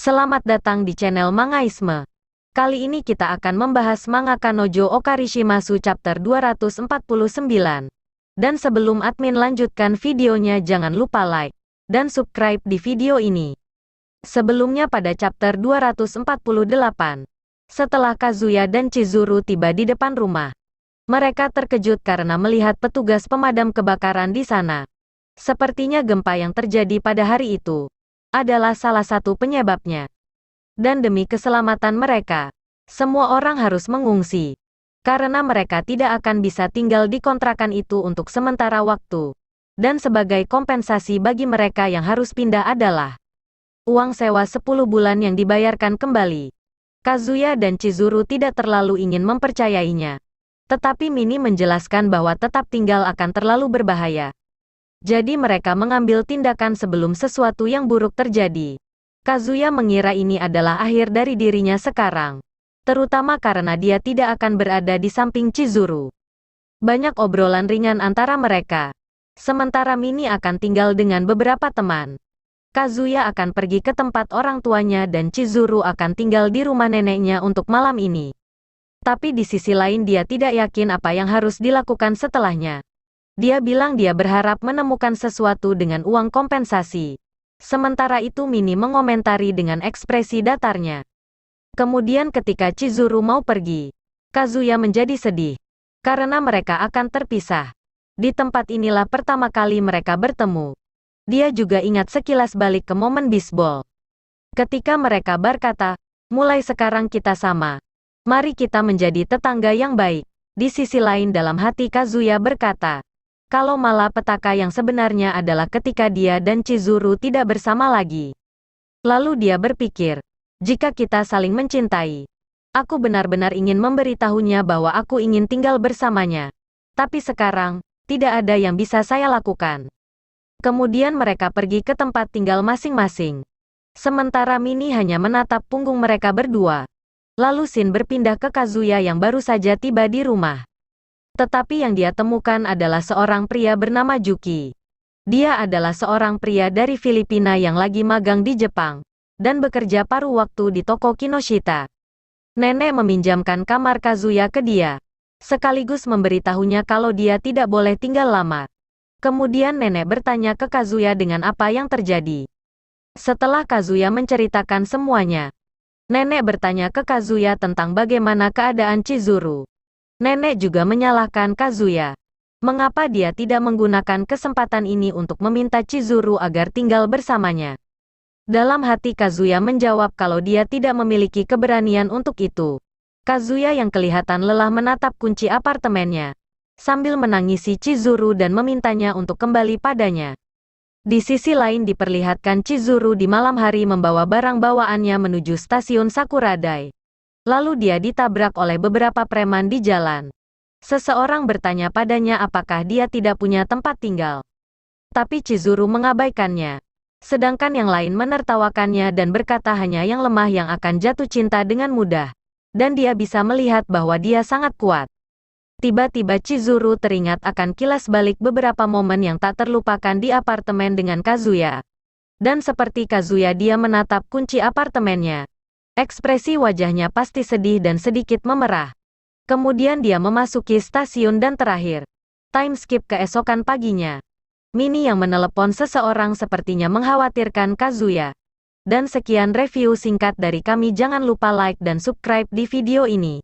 Selamat datang di channel Mangaisme. Kali ini kita akan membahas manga Kanojo Okarishimasu chapter 249. Dan sebelum admin lanjutkan videonya, jangan lupa like dan subscribe di video ini. Sebelumnya pada chapter 248, setelah Kazuya dan Chizuru tiba di depan rumah, mereka terkejut karena melihat petugas pemadam kebakaran di sana. Sepertinya gempa yang terjadi pada hari itu adalah salah satu penyebabnya. Dan demi keselamatan mereka, semua orang harus mengungsi. Karena mereka tidak akan bisa tinggal di kontrakan itu untuk sementara waktu. Dan sebagai kompensasi bagi mereka yang harus pindah adalah uang sewa 10 bulan yang dibayarkan kembali. Kazuya dan Chizuru tidak terlalu ingin mempercayainya. Tetapi Mini menjelaskan bahwa tetap tinggal akan terlalu berbahaya. Jadi mereka mengambil tindakan sebelum sesuatu yang buruk terjadi. Kazuya mengira ini adalah akhir dari dirinya sekarang. Terutama karena dia tidak akan berada di samping Chizuru. Banyak obrolan ringan antara mereka. Sementara Mini akan tinggal dengan beberapa teman. Kazuya akan pergi ke tempat orang tuanya dan Chizuru akan tinggal di rumah neneknya untuk malam ini. Tapi di sisi lain dia tidak yakin apa yang harus dilakukan setelahnya. Dia bilang dia berharap menemukan sesuatu dengan uang kompensasi. Sementara itu Mini mengomentari dengan ekspresi datarnya. Kemudian ketika Chizuru mau pergi, Kazuya menjadi sedih. Karena mereka akan terpisah. Di tempat inilah pertama kali mereka bertemu. Dia juga ingat sekilas balik ke momen bisbol. Ketika mereka berkata, mulai sekarang kita sama. Mari kita menjadi tetangga yang baik. Di sisi lain dalam hati Kazuya berkata, kalau malapetaka yang sebenarnya adalah ketika dia dan Chizuru tidak bersama lagi. Lalu dia berpikir, jika kita saling mencintai, aku benar-benar ingin memberitahunya bahwa aku ingin tinggal bersamanya. Tapi sekarang, tidak ada yang bisa saya lakukan. Kemudian mereka pergi ke tempat tinggal masing-masing. Sementara Mini hanya menatap punggung mereka berdua. Lalu Shin berpindah ke Kazuya yang baru saja tiba di rumah. Tetapi yang dia temukan adalah seorang pria bernama Juki. Dia adalah seorang pria dari Filipina yang lagi magang di Jepang, dan bekerja paruh waktu di toko Kinoshita. Nenek meminjamkan kamar Kazuya ke dia, sekaligus memberitahunya kalau dia tidak boleh tinggal lama. Kemudian nenek bertanya ke Kazuya dengan apa yang terjadi. Setelah Kazuya menceritakan semuanya, nenek bertanya ke Kazuya tentang bagaimana keadaan Chizuru. Nenek juga menyalahkan Kazuya. Mengapa dia tidak menggunakan kesempatan ini untuk meminta Chizuru agar tinggal bersamanya? Dalam hati Kazuya menjawab kalau dia tidak memiliki keberanian untuk itu. Kazuya yang kelihatan lelah menatap kunci apartemennya, sambil menangisi Chizuru dan memintanya untuk kembali padanya. Di sisi lain diperlihatkan Chizuru di malam hari membawa barang bawaannya menuju stasiun Sakuradai. Lalu dia ditabrak oleh beberapa preman di jalan. Seseorang bertanya padanya apakah dia tidak punya tempat tinggal. Tapi Chizuru mengabaikannya. Sedangkan yang lain menertawakannya dan berkata hanya yang lemah yang akan jatuh cinta dengan mudah. Dan dia bisa melihat bahwa dia sangat kuat. Tiba-tiba Chizuru teringat akan kilas balik beberapa momen yang tak terlupakan di apartemen dengan Kazuya. Dan seperti Kazuya dia menatap kunci apartemennya. Ekspresi wajahnya pasti sedih dan sedikit memerah. Kemudian dia memasuki stasiun dan terakhir, time skip keesokan paginya. Mini yang menelepon seseorang sepertinya mengkhawatirkan Kazuya. Dan sekian review singkat dari kami, jangan lupa like dan subscribe di video ini.